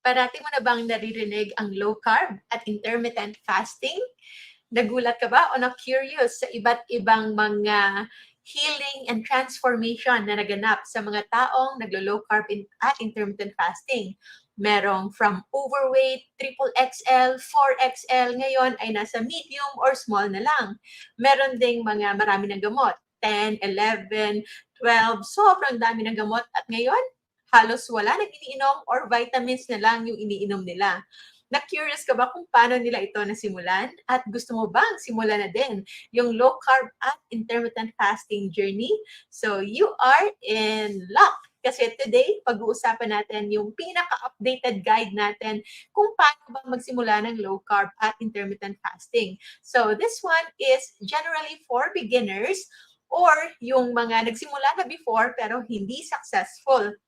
Parati mo na bang naririnig ang low carb at intermittent fasting? Nagulat ka ba o na-curious sa iba't ibang mga healing and transformation na naganap sa mga taong naglo-low carb at intermittent fasting? Merong from overweight, triple XL, 4XL, ngayon ay nasa medium or small na lang. Meron ding mga marami ng gamot, 10, 11, 12, sobrang dami ng gamot at ngayon halos wala nang iniinom or vitamins na lang yung iniinom nila. Na-curious ka ba kung paano nila ito nasimulan? At gusto mo bang simulan na din yung low carb at intermittent fasting journey? So you are in luck. Kasi today, pag-uusapan natin yung pinaka-updated guide natin kung paano ba magsimula ng low carb at intermittent fasting. So this one is generally for beginners or yung mga nagsimula na before pero hindi successful.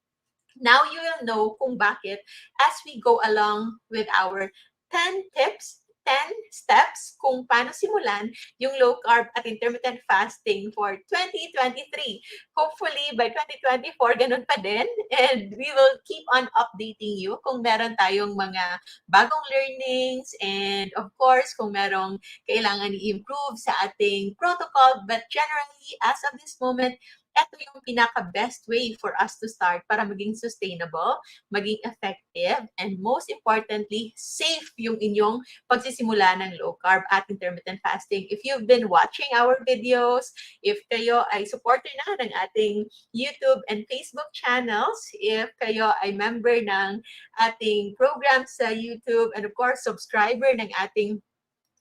Now you will know kung bakit as we go along with our 10 tips, 10 steps kung paano simulan yung low carb at intermittent fasting for 2023. Hopefully, by 2024, ganun pa din. And we will keep on updating you kung meron tayong mga bagong learnings and of course, kung merong kailangan i-improve sa ating protocol. But generally, as of this moment, ito yung pinaka-best way for us to start para maging sustainable, maging effective, and most importantly, safe yung inyong pagsisimula ng low carb at intermittent fasting. If you've been watching our videos, if kayo ay supporter na ng ating YouTube and Facebook channels, if kayo ay member ng ating program sa YouTube, and of course, subscriber ng ating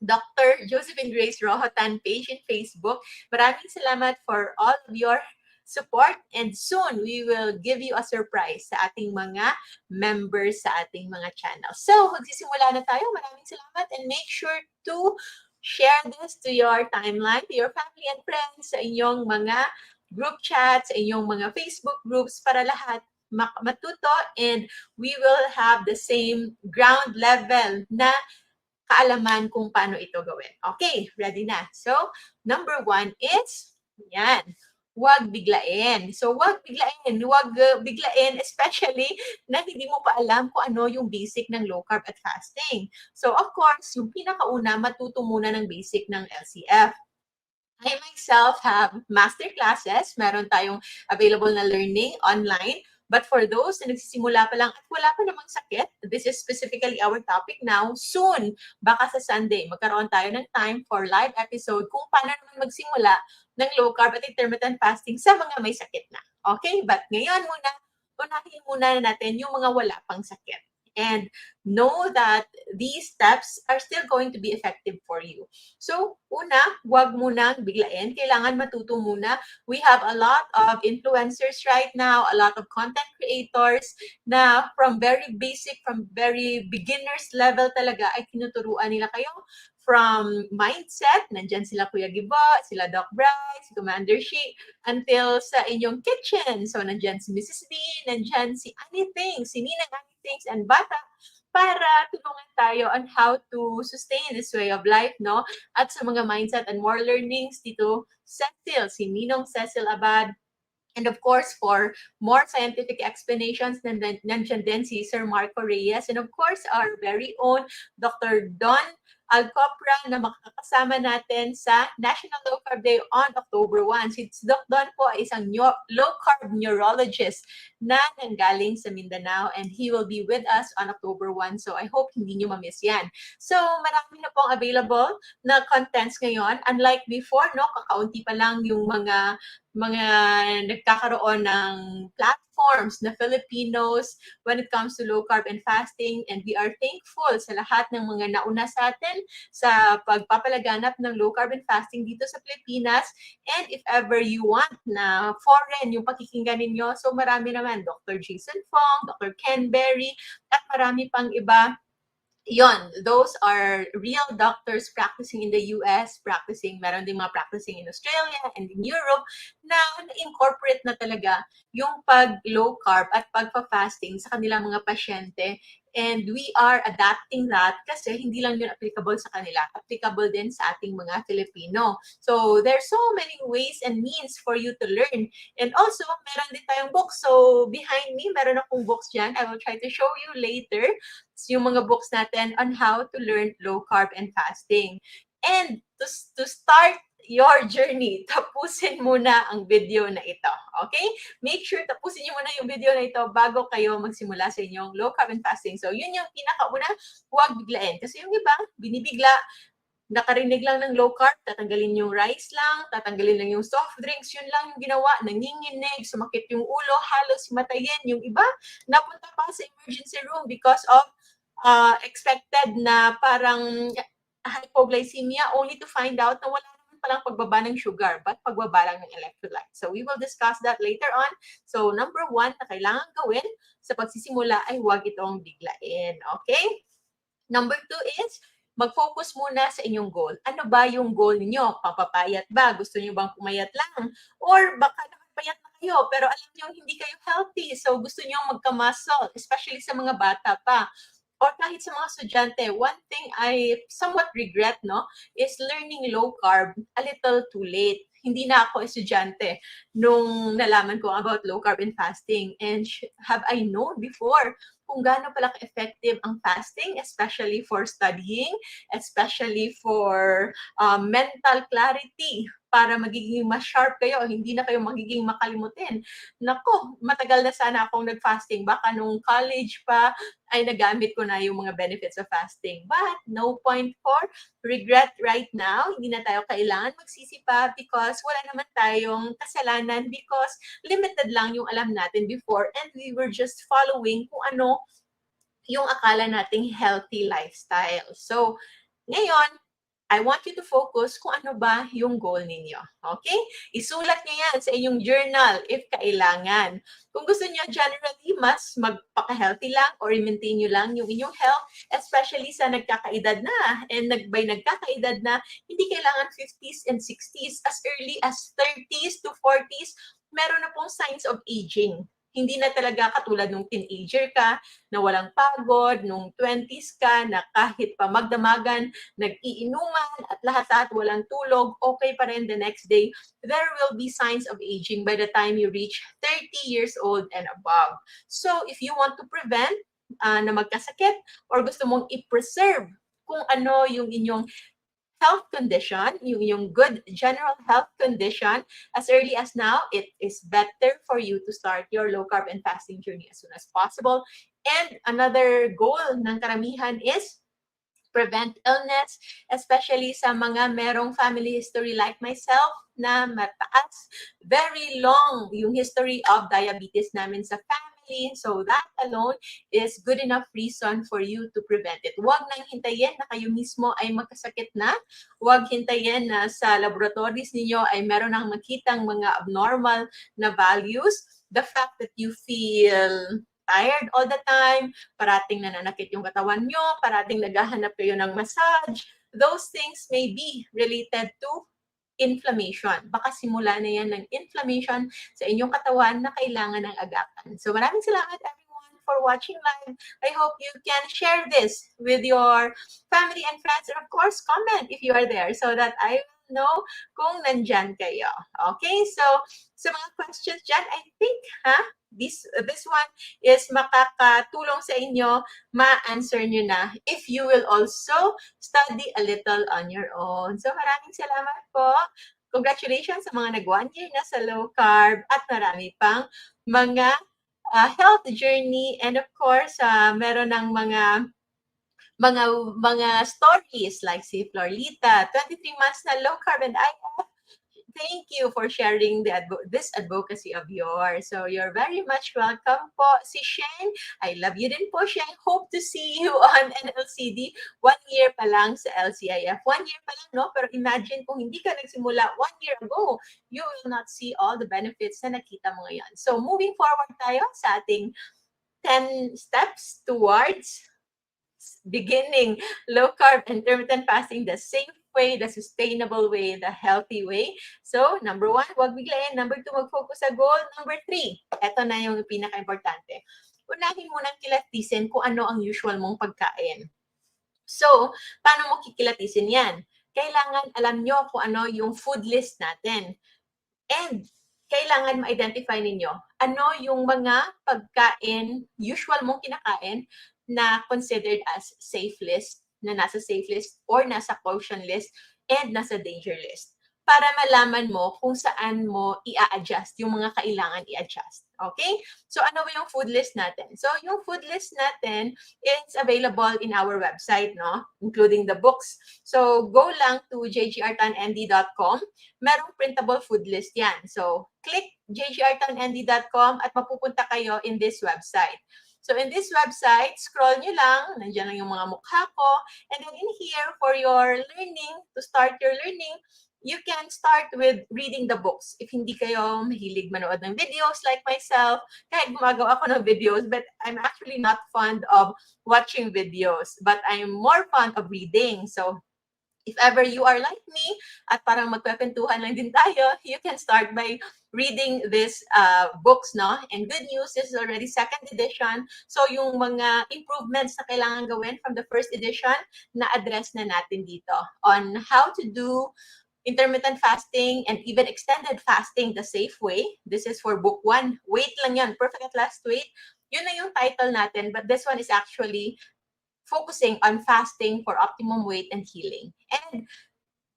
Dr. Josephine Grace Rohotan page in Facebook, maraming salamat for all of your support, and soon we will give you a surprise sa ating mga members sa ating mga channels. So, magsisimula na tayo. Maraming salamat and make sure to share this to your timeline, to your family and friends, sa inyong mga group chats, sa inyong mga Facebook groups para lahat matuto and we will have the same ground level na kaalaman kung paano ito gawin. Okay, ready na. So, number 1 is, yan, huwag biglain. So, huwag biglain, especially na hindi mo pa alam kung ano yung basic ng low carb at fasting. So, of course, yung pinakauna, matuto muna ng basic ng LCF. I myself have master classes. Meron tayong available na learning online. But for those na nagsisimula pa lang at wala pa namang sakit, this is specifically our topic now. Soon, baka sa Sunday, magkaroon tayo ng time for live episode kung paano naman magsimula ng low carb at intermittent fasting sa mga may sakit na. Okay? But ngayon muna, unahin muna natin yung mga wala pang sakit. And know that these steps are still going to be effective for you. So, una, huwag munang biglain. Kailangan matuto muna. We have a lot of influencers right now, a lot of content creators na from very basic, from very beginners level talaga ay tinuturuan nila kayo from mindset, nandyan sila Kuya Gibo, sila Doc Bryce, si Commander Shi, until sa inyong kitchen. So, nandyan si Mrs. B, nandyan si Anything, si Ninang Anything, and Bata, para tulungan tayo on how to sustain this way of life, no? At sa mga mindset and more learnings dito, Cecil, si Ninong Cecil Abad, and of course, for more scientific explanations, nandiyan din si Sir Marco Reyes, and of course, our very own Dr. Don Alcopra na makakasama natin sa National Low Carb Day on October 1. Si Doc Don po ay isang low carb neurologist na nanggaling sa Mindanao and he will be with us on October 1. So I hope hindi nyo ma-miss yan. So marami na pong available na contents ngayon. Unlike before, no, kakaunti pa lang yung mga nagkakaroon ng platforms na Filipinos when it comes to low carb and fasting, and we are thankful sa lahat ng mga nauna sa atin sa pagpapalaganap ng low carb and fasting dito sa Pilipinas. And if ever you want na foreign yung pakikinggan ninyo, so marami naman, Dr. Jason Fong, Dr. Ken Berry, at marami pang iba. Yon, those are real doctors practicing in the US, meron din mga practicing in Australia and in Europe na incorporate na talaga yung pag-low carb at pagpa-fasting sa kanilang mga pasyente. And we are adapting that kasi hindi lang yun applicable sa kanila, applicable din sa ating mga Filipino. So there's so many ways and means for you to learn. And also, meron din tayong books. So behind me, meron akong books dyan. I will try to show you later yung mga books natin on how to learn low carb and fasting. And to start your journey, tapusin muna ang video na ito. Okay? Make sure tapusin niyo muna yung video na ito bago kayo magsimula sa inyong low carb and fasting. So, yun yung pinakauna, huwag biglain. Kasi yung iba, binibigla, nakarinig lang ng low carb, tatanggalin yung rice lang, tatanggalin lang yung soft drinks, yun lang yung ginawa, nanginginig, sumakit yung ulo, halos matayin. Yung iba, napunta pa sa emergency room because of expected na parang hypoglycemia, only to find out na wala naman palang pagbaba ng sugar, but pagbaba lang ng electrolyte. So we will discuss that later on. So number 1 na kailangan gawin sa pagsisimula ay huwag itong biglain. Okay? Number 2 is, mag-focus muna sa inyong goal. Ano ba yung goal niyo? Papapayat ba? Gusto niyo bang pumayat lang? Or baka nakapayat na kayo, pero alam niyo hindi kayo healthy. So gusto niyo magka-muscle, especially sa mga bata pa. Or kahit sa mga estudyante, one thing I somewhat regret, no, is learning low carb a little too late. Hindi na ako estudyante nung nalaman ko about low carb and fasting. And have I known before kung gaano pala ka-effective ang fasting, especially for studying, especially for mental clarity, para magiging mas sharp kayo, hindi na kayo magiging makalimutin. Nako, matagal na sana akong nag-fasting. Baka nung college pa, ay nagamit ko na yung mga benefits of fasting. But no point for regret right now. Hindi na tayo kailangan magsisi pa because wala naman tayong kasalanan because limited lang yung alam natin before and we were just following kung ano yung akala nating healthy lifestyle. So, ngayon, I want you to focus kung ano ba yung goal ninyo. Okay? Isulat niyo yan sa inyong journal if kailangan. Kung gusto niyo generally, mas magpaka-healthy lang or i-maintain nyo lang yung inyong health, especially sa nagkakaedad na. And by nagkakaedad na, hindi kailangan 50s and 60s, as early as 30s to 40s, meron na pong signs of aging. Hindi na talaga katulad nung teenager ka, na walang pagod, nung 20s ka, na kahit pa magdamagan, nag-iinuman, at lahat-lahat walang tulog, okay pa rin the next day. There will be signs of aging by the time you reach 30 years old and above. So, if you want to prevent na magkasakit, or gusto mong i-preserve kung ano yung inyong health condition, yung good general health condition, as early as now, it is better for you to start your low carb and fasting journey as soon as possible. And another goal ng karamihan is prevent illness, especially sa mga merong family history like myself na mataas, very long yung history of diabetes namin sa family. So that alone is good enough reason for you to prevent it. Huwag nang hintayin na kayo mismo ay magkasakit na. Huwag hintayin na sa laboratories ninyo ay meron nang makitang mga abnormal na values. The fact that you feel tired all the time, parating nananakit yung katawan nyo, parating naghahanap kayo ng massage, those things may be related to inflammation. Baka simula na yan ng inflammation sa inyong katawan na kailangan ng agapan. So maraming salamat everyone for watching live. I hope you can share this with your family and friends, and of course comment if you are there so that I will know kung nandyan kayo. Okay, so sa mga questions dyan, I think this one is makakatulong sa inyo, ma-answer nyo na if you will also study a little on your own. So maraming salamat po. Congratulations sa mga nag-1 year na sa low carb at marami pang mga health journey, and of course, meron ng mga stories like si Florlita, 23 months na low carb and IF. Thank you for sharing this advocacy of yours. So you're very much welcome po. Si Sheng, I love you din po, Sheng. Hope to see you on NLCD. 1 year pa lang sa LCIF. 1 year pa lang, no? Pero imagine kung hindi ka nagsimula 1 year ago, you will not see all the benefits na nakita mo ngayon. So moving forward tayo sa ating 10 steps towards beginning low carb intermittent fasting the safe way, the sustainable way, the healthy way. So, number 1, huwag biglayin. Number 2, mag-focus sa goal. Number 3, eto na yung pinaka-importante. unahin mo nang kilatisin kung ano ang usual mong pagkain. So, paano mo kikilatisin yan? Kailangan alam nyo kung ano yung food list natin. And kailangan ma-identify ninyo ano yung mga pagkain, usual mong kinakain, na considered as safe list, na nasa safe list or nasa caution list and nasa danger list. Para malaman mo kung saan mo i-adjust yung mga kailangan i-adjust. Okay? So ano ba yung food list natin? So yung food list natin is available in our website, no? Including the books. So go lang to jgrtanmd.com. Merong printable food list yan. So click jgrtanmd.com at mapupunta kayo in this website. So in this website, scroll nyo lang, nandiyan lang yung mga mukha ko, and then in here, for your learning, to start your learning, you can start with reading the books. If hindi kayo mahilig manood ng videos like myself, kahit gumagawa ako ng videos, but I'm actually not fond of watching videos, but I'm more fond of reading. So if ever you are like me, at parang magkwentuhan lang din tayo, you can start by reading these books, no? And good news, this is already second edition. So yung mga improvements na kailangan gawin from the first edition, na-address na natin dito on how to do intermittent fasting and even extended fasting the safe way. This is for book 1. Weight lang yan, perfect at last weight. Yun na yung title natin, but this one is actually focusing on fasting for optimum weight and healing. And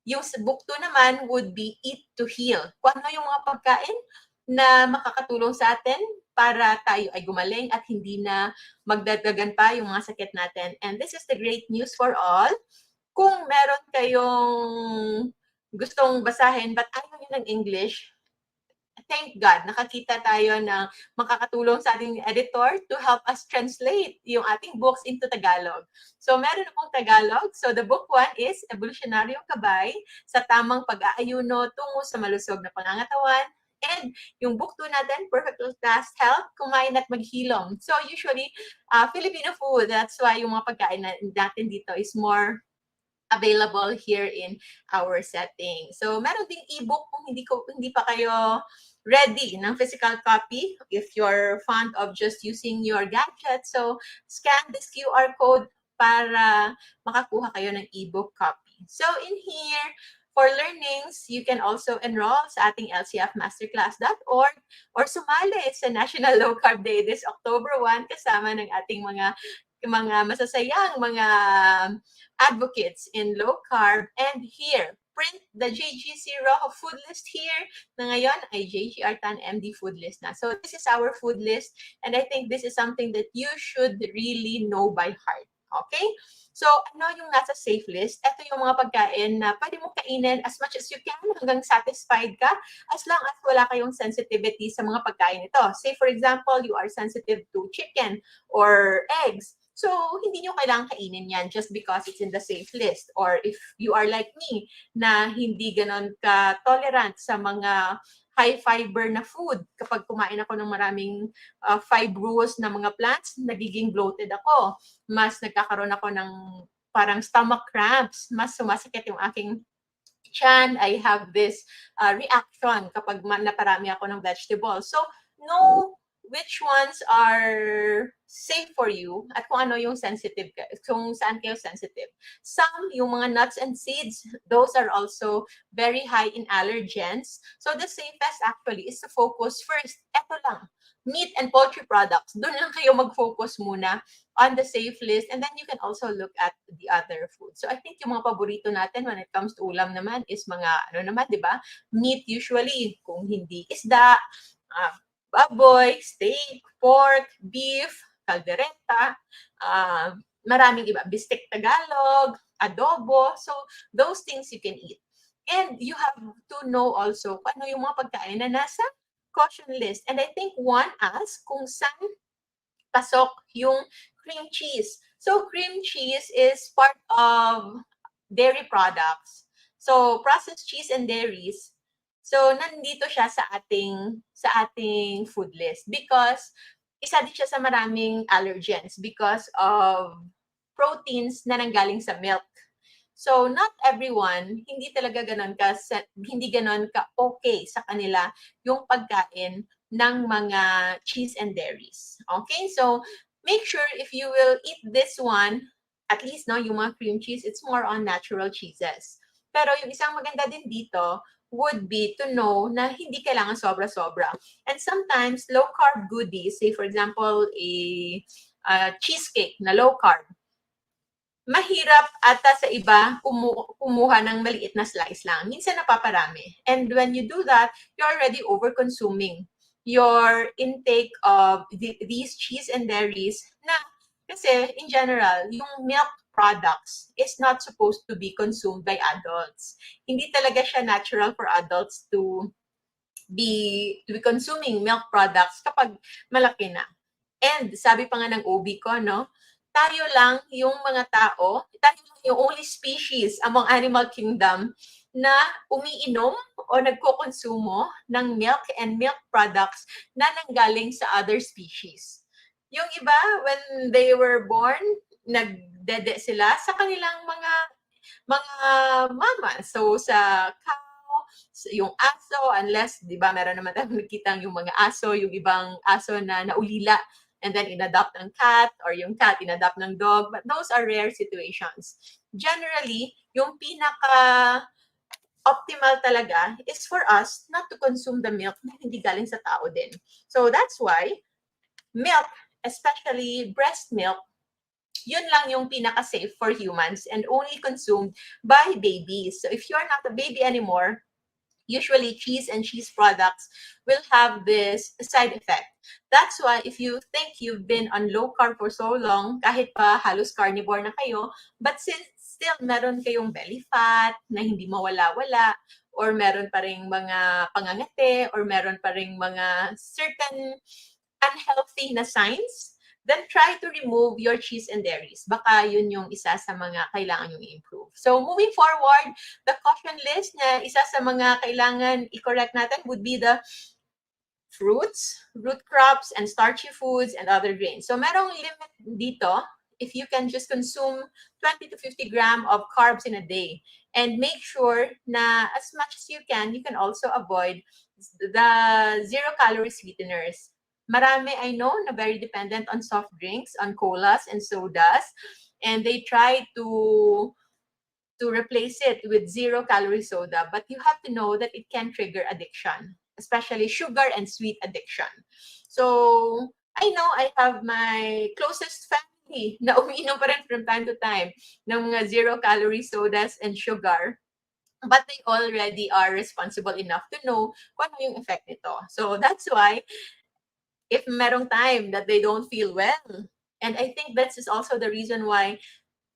yung book 2 naman would be Eat to Heal. Kung ano yung mga pagkain na makakatulong sa atin para tayo ay gumaling at hindi na magdadagan pa yung mga sakit natin. And this is the great news for all. Kung meron kayong gustong basahin but ayaw nyo ng English, thank God, nakakita tayo ng makakatulong sa ating editor to help us translate yung ating books into Tagalog. So, meron akong Tagalog. So, the book 1 is Evolutionaryong Kabay sa Tamang Pag-aayuno Tungo sa Malusog na Pangangatawan. And yung book 2 natin, Perfect Last Health, Kumain at Maghilom. So, usually, Filipino food, that's why yung mga pagkain natin dito is more available here in our setting. So, meron ding ebook kung hindi pa kayo ready ng physical copy if you're fond of just using your gadget. So, scan this QR code para makakuha kayo ng ebook copy. So, in here, for learnings, you can also enroll sa ating lcfmasterclass.org or sumali sa National Low Carb Day this October 1 kasama ng ating mga masasayang mga advocates in low carb. And here, print the JG0 food list here na ngayon ay JGR Tan MD food list na. So this is our food list and I think this is something that you should really know by heart. Okay? So, ano yung nasa safe list? Ito yung mga pagkain na pwede mo kainin as much as you can hanggang satisfied ka as long as wala kayong sensitivity sa mga pagkain ito. Say, for example, you are sensitive to chicken or eggs. So, hindi nyo kailangan kainin yan just because it's in the safe list. Or if you are like me, na hindi ganon ka-tolerant sa mga high fiber na food. Kapag kumain ako ng maraming fibrous na mga plants, nagiging bloated ako. Mas nagkakaroon ako ng parang stomach cramps. Mas sumasakit yung aking tiyan. I have this reaction kapag naparami ako ng vegetables. So, know which ones are safe for you at kung ano yung sensitive, kung saan kayo sensitive. Some, yung mga nuts and seeds, those are also very high in allergens. So the safest actually is to focus first, eto lang, meat and poultry products. Doon lang kayo mag-focus muna on the safe list and then you can also look at the other food. So I think yung mga paborito natin when it comes to ulam naman is mga, ano naman, di ba? Meat usually, kung hindi isda, baboy, steak, pork, beef, caldereta, maraming iba, bistek Tagalog, adobo. So, those things you can eat. And you have to know also kung ano yung mga pagkain na nasa caution list. And I think one asked kung saan pasok yung cream cheese. So, cream cheese is part of dairy products. So, processed cheese and dairies. So, nandito siya sa ating food list because isa din siya sa maraming allergens because of proteins na nanggaling sa milk. So, not everyone, hindi talaga ganon ka okay sa kanila yung pagkain ng mga cheese and dairies. Okay? So, make sure if you will eat this one, at least, no, yung mga cream cheese, it's more on natural cheeses. Pero yung isang maganda din dito would be to know na hindi kailangan sobra-sobra. And sometimes, low-carb goodies, say for example, a cheesecake na low-carb, mahirap ata sa iba kumuha ng maliit na slice lang. Minsan napaparami. And when you do that, you're already over-consuming your intake of these cheese and dairies na kasi in general, yung milk products is not supposed to be consumed by adults. Hindi talaga siya natural for adults to be consuming milk products kapag malaki na. And sabi pa nga ng OB ko, no, tayo lang yung mga tao, tayo lang yung only species among animal kingdom na umiinom o nagkokonsumo ng milk and milk products na nanggaling sa other species. Yung iba, when they were born, nagdede sila sa kanilang mga mama. So, sa cow, yung aso, unless, di ba, meron naman tayong nakikita yung mga aso, yung ibang aso na naulila, and then inadopt ng cat, or yung cat inadopt ng dog, but those are rare situations. Generally, yung optimal talaga is for us not to consume the milk na hindi galing sa tao din. So that's why milk, especially breast milk, yun lang yung pinaka-safe for humans and only consumed by babies. So if you're not a baby anymore, usually cheese and cheese products will have this side effect. That's why if you think you've been on low carb for so long, kahit pa halos carnivore na kayo, but since still meron kayong belly fat na hindi mawala-wala, or meron pa ring mga pangangate, or meron pa ring mga certain unhealthy na signs, then try to remove your cheese and dairies. Baka yun yung isa sa mga kailangan yung i-improve. So moving forward, the caution list na isa sa mga kailangan i-correct natin would be the fruits, root crops, and starchy foods, and other grains. So merong limit dito if you can just consume 20 to 50 grams of carbs in a day. And make sure na as much as you can also avoid the zero-calorie sweeteners. Marami, I know, na very dependent on soft drinks, on colas and sodas, and they try to replace it with zero-calorie soda, but you have to know that it can trigger addiction, especially sugar and sweet addiction. So, I know I have my closest family na umiinom pa rin from time to time ng mga zero-calorie sodas and sugar, but they already are responsible enough to know kung ano yung effect nito. So, that's why if merong time that they don't feel well. And I think that's also the reason why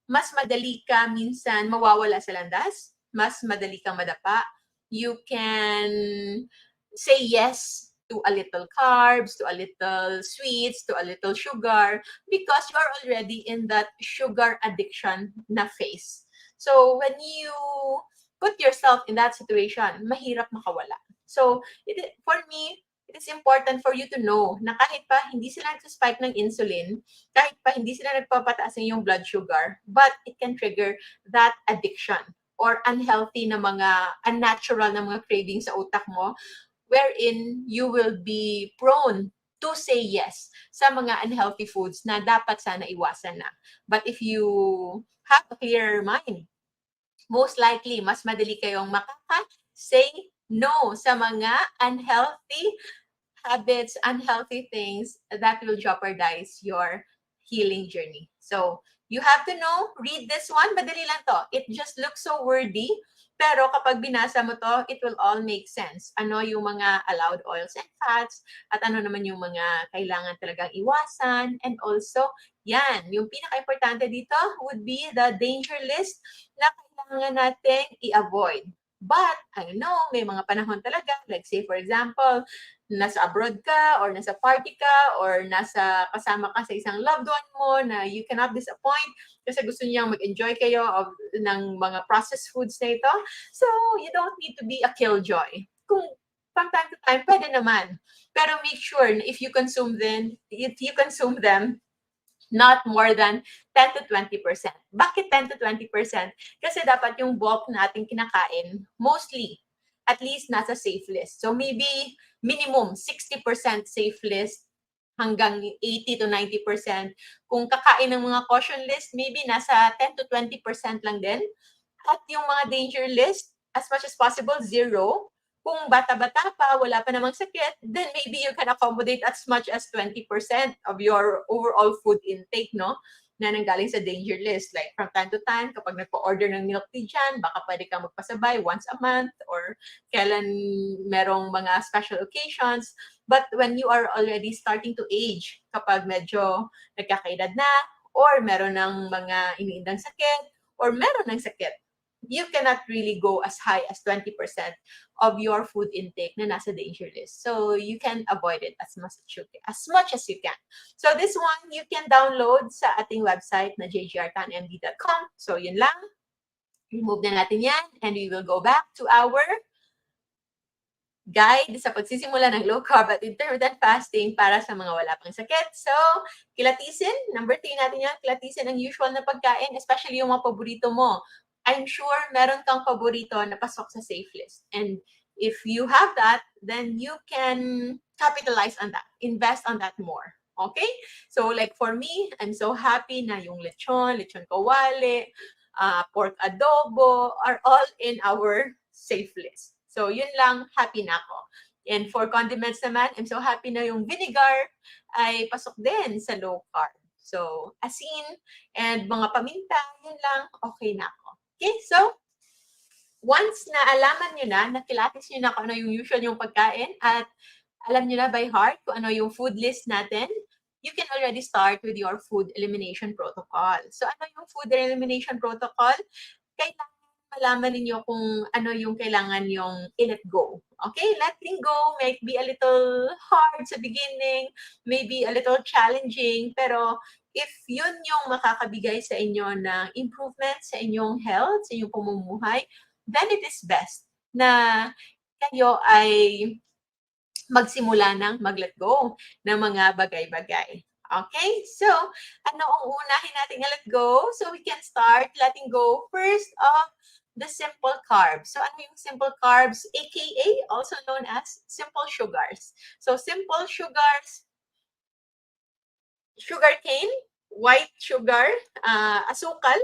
mas madali ka minsan mawawala sa landas, mas madali kang madapa. You can say yes to a little carbs, to a little sweets, to a little sugar, because you are already in that sugar addiction na phase. So when you put yourself in that situation, mahirap makawala. So for me, it is important for you to know na kahit pa hindi sila nag-spike ng insulin, kahit pa hindi sila nagpapataas ng yung blood sugar, but it can trigger that addiction or unhealthy na mga unnatural na mga cravings sa utak mo, wherein you will be prone to say yes sa mga unhealthy foods na dapat sana iwasan na. But if you have a clearer mind, most likely, mas madali kayong makaka-say no sa mga unhealthy habits, unhealthy things that will jeopardize your healing journey. So, you have to know, read this one, madali lang to. It just looks so wordy, pero kapag binasa mo to, it will all make sense. Ano yung mga allowed oils and fats, at ano naman yung mga kailangan talagang iwasan, and also, yan, yung pinaka-importante dito would be the danger list na kailangan nating i-avoid. But, I know, may mga panahon talaga, like say for example, nasa abroad ka, or nasa party ka, or nasa kasama ka sa isang loved one mo na you cannot disappoint kasi gusto niyang mag-enjoy kayo ng mga processed foods na ito. So, you don't need to be a killjoy. Kung from time to time, pwede naman. Pero make sure na if you consume them, not more than 10 to 20%. Bakit 10 to 20%? Kasi dapat yung bulk na ating kinakain, mostly at least nasa safe list. So maybe minimum 60% safe list hanggang 80 to 90%. Kung kakain ng mga caution list, maybe nasa 10 to 20% lang din. At yung mga danger list, as much as possible, 0. Kung bata-bata pa, wala pa namang sakit, then maybe you can accommodate as much as 20% of your overall food intake, no? Na nanggaling sa danger list. Like, from time to time, kapag nagpa-order ng milk tea dyan, baka pwede kang magpasabay once a month or kailan merong mga special occasions. But when you are already starting to age, kapag medyo nagkakaedad na, or meron ng mga iniindang sakit, or meron ng sakit, you cannot really go as high as 20% of your food intake na nasa danger list. So you can avoid it as much as you can. So this one, you can download sa ating website na jgrtanmd.com. So yun lang. Remove na natin yan and we will go back to our guide sa pagsisimula ng low carb at intermittent fasting para sa mga wala pang sakit. So, kilatisin. Number 3 natin yan. Kilatisin ang usual na pagkain, especially yung mga paborito mo. I'm sure meron kang paborito na pasok sa safe list. And if you have that, then you can capitalize on that. Invest on that more. Okay? So, like for me, I'm so happy na yung lechon kawali, pork adobo are all in our safe list. So, yun lang, happy na ako. And for condiments naman, I'm so happy na yung vinegar ay pasok din sa low carb. So, asin and mga paminta, yun lang, okay na ako. Okay, so, once na alaman nyo na, nakilatis nyo na kung ano yung usual yung pagkain at alam nyo na by heart kung ano yung food list natin, you can already start with your food elimination protocol. So, ano yung food elimination protocol? Kailangan malaman ninyo kung ano yung kailangan yung i-let go. Okay? Letting go might be a little hard sa beginning, maybe a little challenging, pero if yun yung makakabigay sa inyo ng improvement sa inyong health, sa inyong pamumuhay, then it is best na kayo ay magsimula ng mag-let go ng mga bagay-bagay. Okay? So, ano ang unahin natin let go? So, we can start letting go first of the simple carbs. So, ano yung simple carbs? AKA, also known as simple sugars. So, simple sugars, sugarcane, white sugar, asukal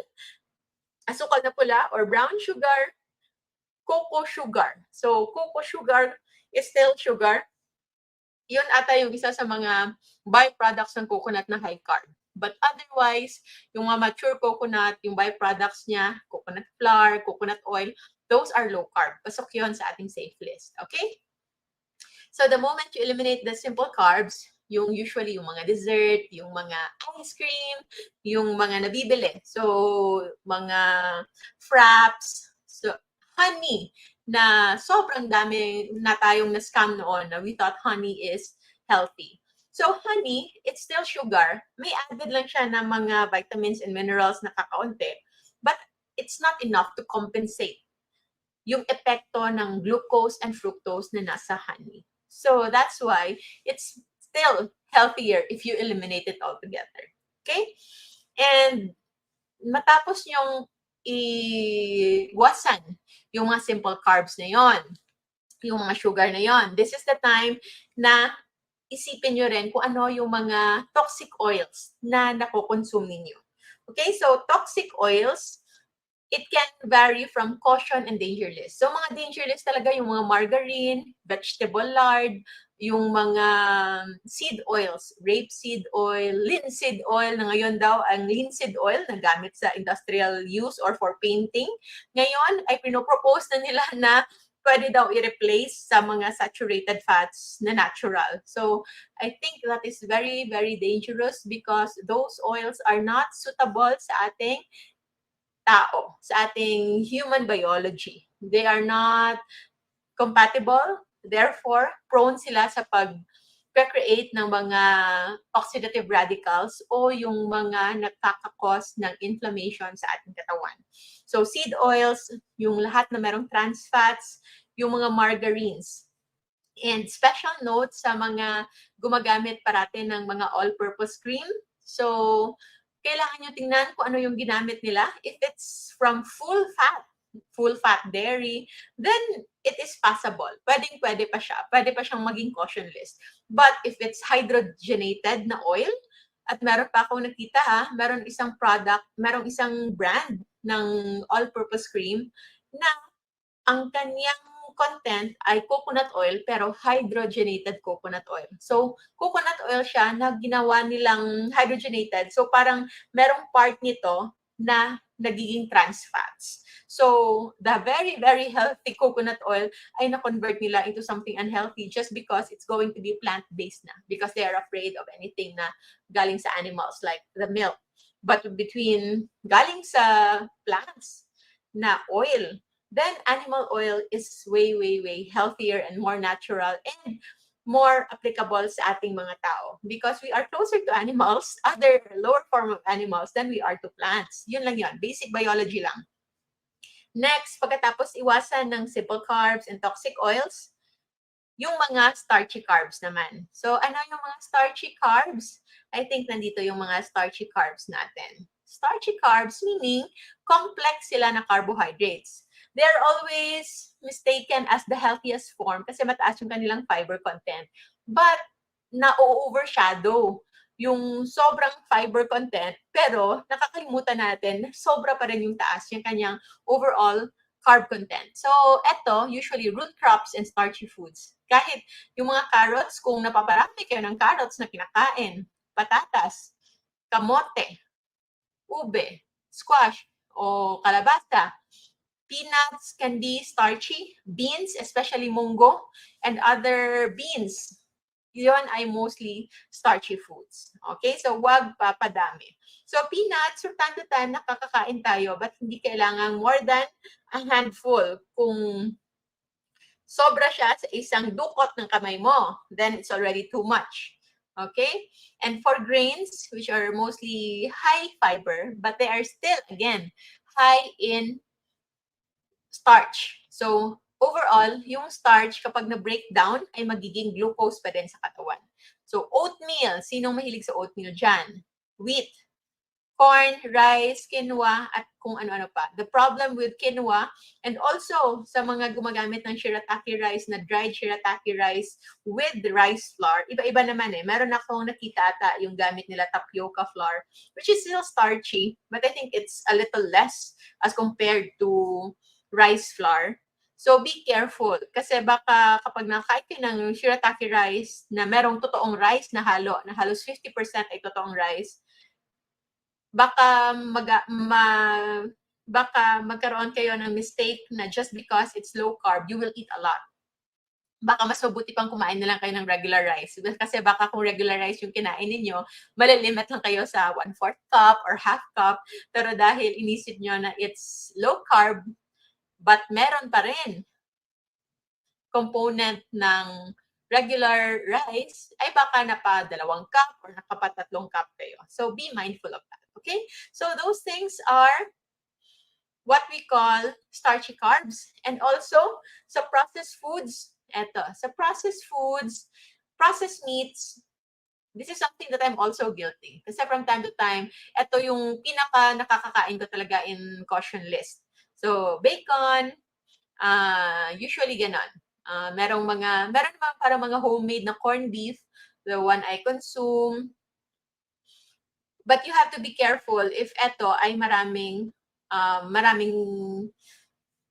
na pula or brown sugar, cocoa sugar. So, cocoa sugar is still sugar. Yun ata yung isa sa mga byproducts ng coconut na high carb. But otherwise, yung mga mature coconut, yung byproducts niya, coconut flour, coconut oil, those are low carb. Pasok yun sa ating safe list. Okay? So the moment you eliminate the simple carbs, yung usually yung mga dessert, yung mga ice cream, yung mga nabibili. So, mga fraps, so honey, na sobrang dami na tayong na-scam noon na we thought honey is healthy. So, honey, it's still sugar. May added lang siya ng mga vitamins and minerals na kakaunti. But it's not enough to compensate yung epekto ng glucose and fructose na nasa honey. So, that's why it's still healthier if you eliminate it altogether. Okay? And matapos yung iwasan yung mga simple carbs na yon, yung mga sugar na yon, this is the time na isipin nyo rin kung ano yung mga toxic oils na nakokonsume ninyo. Okay, so toxic oils, it can vary from caution and danger list. So mga danger list talaga yung mga margarine, vegetable lard, yung mga seed oils, rapeseed oil, linseed oil, na ngayon daw ang linseed oil na gamit sa industrial use or for painting. Ngayon ay pinopropose na nila na pwede daw i-replace sa mga saturated fats na natural. So, I think that is very, very dangerous because those oils are not suitable sa ating tao, sa ating human biology. They are not compatible, therefore, prone sila sa pag-create ng mga oxidative radicals o yung mga nakakakos ng inflammation sa ating katawan. So, seed oils, yung lahat na merong trans fats, yung mga margarines. And special note sa mga gumagamit parati ng mga all-purpose cream. So, kailangan nyo tingnan kung ano yung ginamit nila. If it's from full fat, full-fat dairy, then it is passable. Pwede pa siya. Pwede pa siyang maging caution list. But if it's hydrogenated na oil, at meron pa akong nakita meron isang product, merong isang brand ng all-purpose cream na ang kanyang content ay coconut oil pero hydrogenated coconut oil. So, coconut oil siya na ginawa nilang hydrogenated. So, parang merong part nito na nagiging trans fats. So, the very, very healthy coconut oil ay na-convert nila into something unhealthy just because it's going to be plant-based na because they are afraid of anything na galing sa animals like the milk. But between galing sa plants na oil, then animal oil is way, way, way healthier and more natural and more applicable sa ating mga tao because we are closer to animals, other lower form of animals than we are to plants. Yun lang yun. Basic biology lang. Next, pagkatapos iwasan ng simple carbs and toxic oils, yung mga starchy carbs naman. So, ano yung mga starchy carbs? I think nandito yung mga starchy carbs natin. Starchy carbs meaning complex sila na carbohydrates. They're always mistaken as the healthiest form kasi mataas yung kanilang fiber content. But, na-overshadow yung sobrang fiber content, pero nakakalimutan natin, sobra pa rin yung taas, yung kanyang overall carb content. So, eto, usually root crops and starchy foods. Kahit yung mga carrots, kung napaparami kayo ng carrots na kinakain, patatas, kamote, ube, squash, o kalabasa, peanuts can be starchy, beans, especially munggo, and other beans. Yun ay mostly starchy foods. Okay? So, wag papadami. So, peanuts, from time to time, nakakakain tayo, but hindi kailangan more than a handful. Kung sobra siya sa isang dukot ng kamay mo, then it's already too much. Okay? And for grains, which are mostly high fiber, but they are still, again, high in starch. So, overall, yung starch, kapag na-break down, ay magiging glucose pa din sa katawan. So, oatmeal. Sinong mahilig sa oatmeal dyan? Wheat, corn, rice, quinoa, at kung ano-ano pa. The problem with quinoa, and also sa mga gumagamit ng shirataki rice, na dried shirataki rice with rice flour, iba-iba naman eh. Meron akong nakita ata yung gamit nila tapioca flour, which is still starchy, but I think it's a little less as compared to rice flour. So, be careful. Kasi baka kapag nakain kayo ng shirataki rice na merong totoong rice na halo, na halos 50% ay totoong rice, baka magkaroon kayo ng mistake na just because it's low carb, you will eat a lot. Baka mas mabuti pang kumain na lang kayo ng regular rice. Kasi baka kung regular rice yung kinain ninyo, malilimit lang kayo sa 1/4 cup or half cup. Pero dahil inisip nyo na it's low carb, but meron pa rin component ng regular rice, ay baka napa 2 cup or nakapa 3 cup kayo. So, be mindful of that. Okay? So, those things are what we call starchy carbs. And also, sa processed foods, sa processed foods, processed meats, this is something that I'm also guilty. Kasi from time to time, ito yung pinaka nakakakain ko talaga in caution list. So, bacon, usually ganon. Meron naman para mga homemade na corned beef, the one I consume. But you have to be careful if ito ay maraming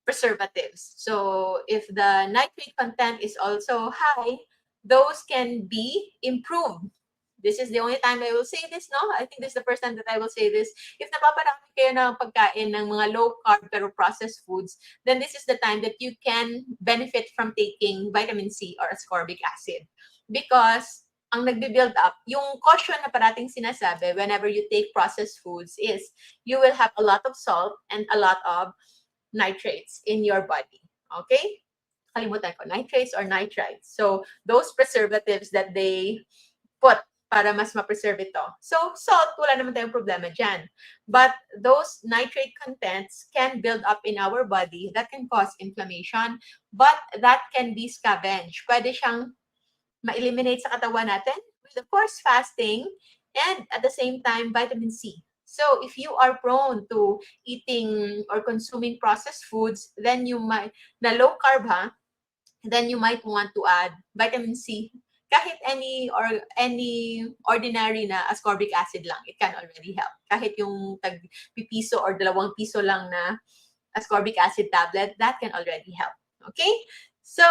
preservatives. So, if the nitrate content is also high, those can be improved. This is the only time I will say this, no? I think this is the first time that I will say this. If napaparami kayo ng pagkain ng mga low-carb pero processed foods, then this is the time that you can benefit from taking vitamin C or ascorbic acid. Because ang nagbe-build up, yung caution na parating sinasabi whenever you take processed foods is you will have a lot of salt and a lot of nitrates in your body. Okay? Kalimutan ko, nitrates or nitrites. So, those preservatives that they put para mas ma-preserve ito. So, salt, wala naman tayong problema dyan. But those nitrate contents can build up in our body that can cause inflammation, but that can be scavenged. Pwede siyang ma-eliminate sa katawan natin with, of course, fasting and at the same time, vitamin C. So if you are prone to eating or consuming processed foods, then you might, na low carb ha, then you might want to add vitamin C. Kahit any ordinary na ascorbic acid lang, it can already help. Kahit yung tag-piso or 2 piso lang na ascorbic acid tablet, that can already help. Okay? So,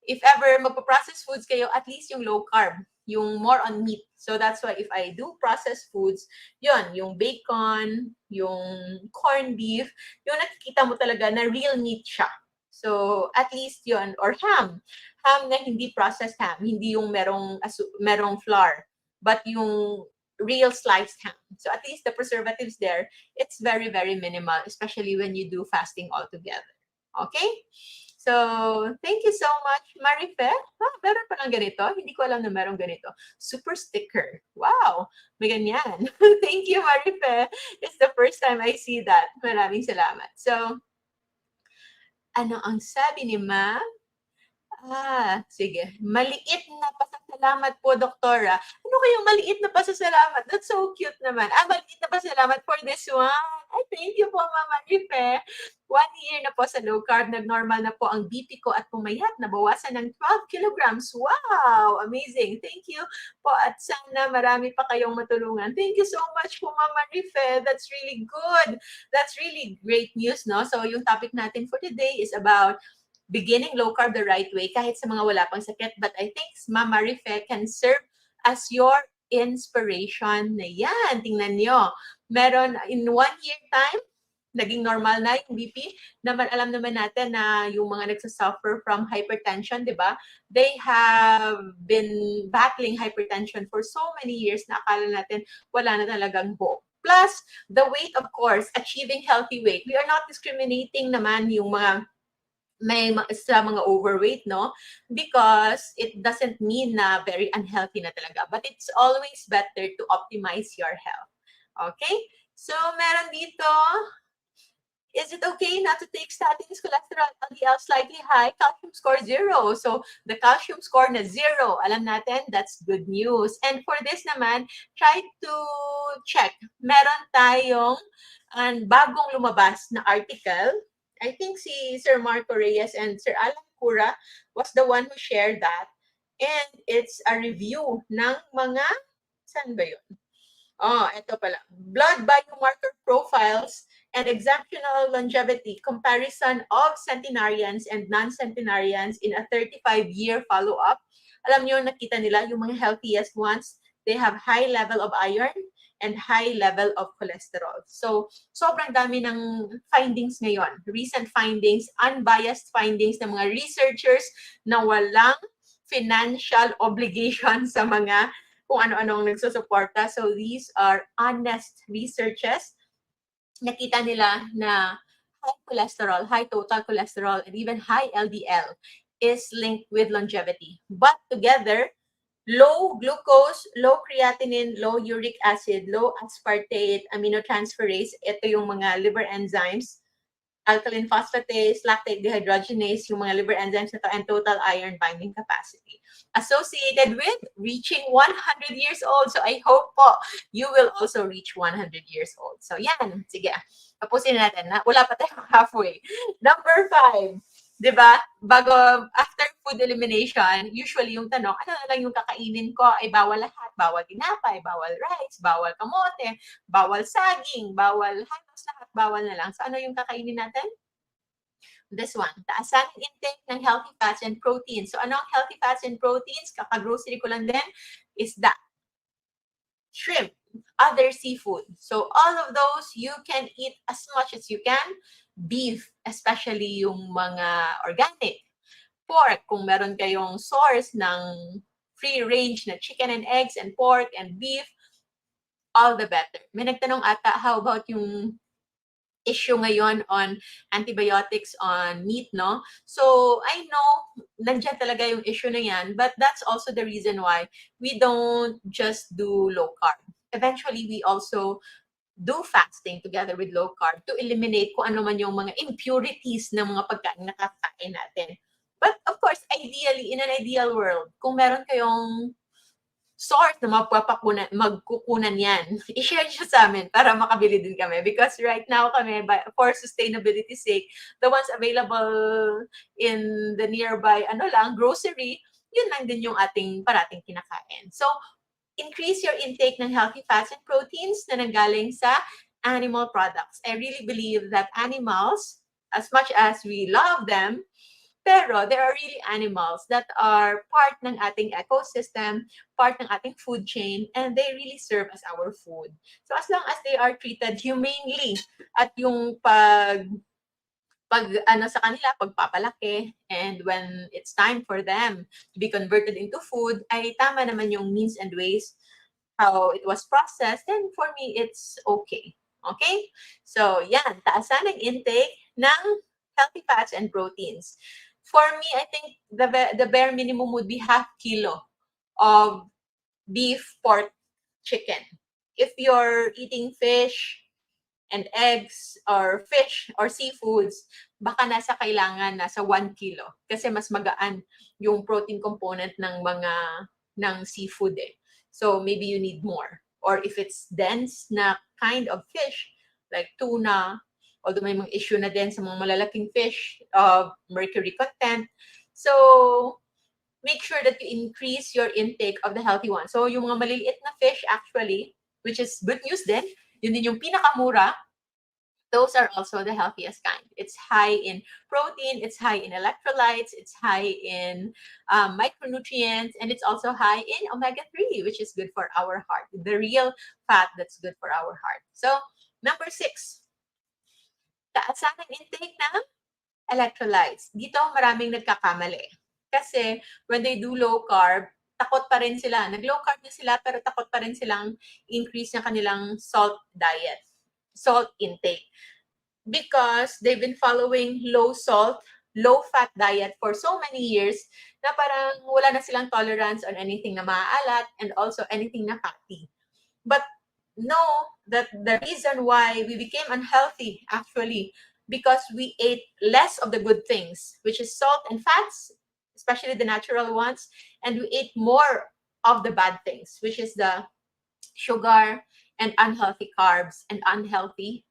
if ever magpo-processed foods kayo, at least yung low carb, yung more on meat. So that's why if I do processed foods, yun, yung bacon, yung corned beef, yung nakikita mo talaga na real meat siya. So at least yun, or ham. Ham na hindi processed ham, hindi yung merong flour, but yung real sliced ham. So at least the preservatives there, it's very, very minimal, especially when you do fasting altogether. Okay? So, thank you so much, Marife. Meron pa lang ganito. Hindi ko alam na meron ganito. Super sticker. Wow! May ganyan. Thank you, Marife. It's the first time I see that. Maraming salamat. So, ano ang sabi ni Ma? Sige. Maliit na pasasalamat po, Doktora. Ano kayong maliit na pasasalamat? That's so cute naman. Maliit na pasasalamat for this one. Ay, thank you po, Mama Rife. 1 year na po sa low carb. Nag-normal na po ang BP ko at pumayat. Nabawasan ng 12 kilograms. Wow! Amazing. Thank you po at sana marami pa kayong matulungan. Thank you so much po, Mama Rife. That's really good. That's really great news, no? So, yung topic natin for today is about beginning low carb the right way kahit sa mga wala pang sakit. But I think Mama Rife can serve as your inspiration na yan. Tingnan nyo. Meron in 1 year time, naging normal na yung BP. Alam naman natin na yung mga nagsasuffer from hypertension, di ba? They have been battling hypertension for so many years na akala natin wala na talagang hope. Plus, the weight, of course, achieving healthy weight. We are not discriminating naman yung mga sa mga overweight, no? Because it doesn't mean na very unhealthy na talaga. But it's always better to optimize your health. Okay? So, meron dito, is it okay not to take statins, cholesterol, LDL slightly high, calcium score 0? So, the calcium score na 0, alam natin, that's good news. And for this naman, try to check. Meron tayong bagong lumabas na article. I think si Sir Marco Reyes and Sir Alan Cura was the one who shared that. And it's a review ng mga, saan ba yun? Ito pala. Blood biomarker profiles and exceptional longevity comparison of centenarians and non-centenarians in a 35-year follow-up. Alam nyo, nakita nila yung mga healthiest ones, they have high level of iron and high level of cholesterol. So, sobrang dami ng findings ngayon. Recent findings, unbiased findings ng mga researchers na walang financial obligation sa mga kung ano-anong nagsusuporta. So, these are honest researches. Nakita nila na high cholesterol, high total cholesterol, and even high LDL is linked with longevity. But together, low glucose, low creatinine, low uric acid, low aspartate, aminotransferase, ito yung mga liver enzymes, alkaline phosphatase, lactate dehydrogenase, yung mga liver enzymes na to, and total iron binding capacity. Associated with reaching 100 years old. So I hope po you will also reach 100 years old. So yan, sige. Tapusin natin. Wala pa tayo halfway. Number 5. Diba? Bago, after food elimination, usually yung tanong, ano na lang yung kakainin ko? Ay bawal lahat. Bawal tinapay, bawal rice, bawal kamote, bawal saging, bawal halos lahat, bawal na lang. So ano yung kakainin natin? This one, taasan ang intake ng healthy fats and proteins. So ano ang healthy fats and proteins? Kaka-grocery ko lang din, is that shrimp, other seafood. So all of those, you can eat as much as you can. Beef, especially yung mga organic. Pork, kung meron kayong source ng free-range na chicken and eggs and pork and beef, all the better. May nagtanong ata, how about yung issue ngayon on antibiotics on meat, no? So, I know, nandiyan talaga yung issue na yan, but that's also the reason why we don't just do low carb. Eventually, we also do fasting together with low carb to eliminate kung ano man yung mga impurities ng mga pagkain na kakain natin. But of course, ideally, in an ideal world, kung meron kayong source na magkukunan yan, i-share nyo sa amin para makabili din kami. Because right now kami, for sustainability sake, the ones available in the nearby, grocery, yun lang din yung ating parating kinakain. So, increase your intake ng healthy fats and proteins na nanggaling sa animal products. I really believe that animals, as much as we love them, pero there are really animals that are part ng ating ecosystem, part ng ating food chain, and they really serve as our food. So as long as they are treated humanely at yung sa kanila, pagpapalaki, and when it's time for them to be converted into food, ay tama naman yung means and ways how it was processed, then for me, it's okay. Okay? So, yan. Taasan ang intake ng healthy fats and proteins. For me, I think the bare minimum would be half kilo of beef, pork, chicken. If you're eating fish and eggs or fish or seafoods, baka kailangan nasa 1 kilo. Kasi mas magaan yung protein component ng seafood eh. So maybe you need more. Or if it's dense na kind of fish, like tuna, although may mga issue na din sa mga malalaking fish of mercury content. So make sure that you increase your intake of the healthy one. So yung mga maliliit na fish actually, which is good news din, yun din yung pinakamura, those are also the healthiest kind. It's high in protein, it's high in electrolytes, it's high in micronutrients, and it's also high in omega-3, which is good for our heart. The real fat that's good for our heart. So, number 6, taasan ang intake ng electrolytes. Dito maraming nagkakamali. Kasi when they do low carb, takot pa rin sila. Nag-low carb na sila, pero takot pa rin silang increase ng kanilang salt diet, salt intake. Because they've been following low salt, low fat diet for so many years na parang wala na silang tolerance on anything na maaalat and also anything na fatty. But know that the reason why we became unhealthy actually because we ate less of the good things, which is salt and fats, especially the natural ones, and we ate more of the bad things, which is the sugar and unhealthy carbs and unhealthy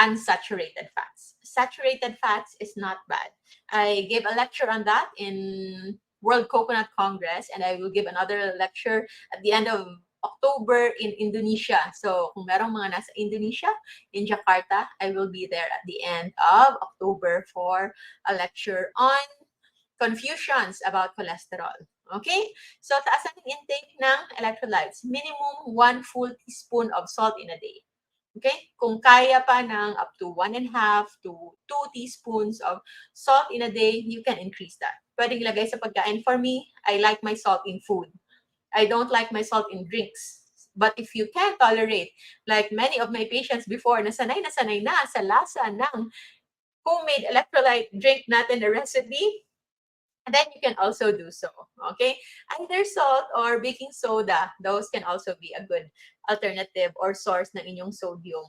unsaturated fats. Saturated fats is not bad. I gave a lecture on that in World Coconut Congress, and I will give another lecture at the end of October in Indonesia. So kung merong mga nasa Indonesia, in Jakarta, I will be there at the end of October for a lecture on confusions about cholesterol. Okay? So taasan ang intake ng electrolytes. Minimum 1 full teaspoon of salt in a day. Okay? Kung kaya pa ng up to 1.5 to 2 teaspoons of salt in a day, you can increase that. Pwedeng ilagay sa pagkain. For me, I like my salt in food. I don't like my salt in drinks. But if you can tolerate, like many of my patients before, na sanay na sa lasa ng homemade electrolyte drink natin, the recipe, then you can also do so. Okay? Either salt or baking soda, those can also be a good alternative or source ng inyong sodium.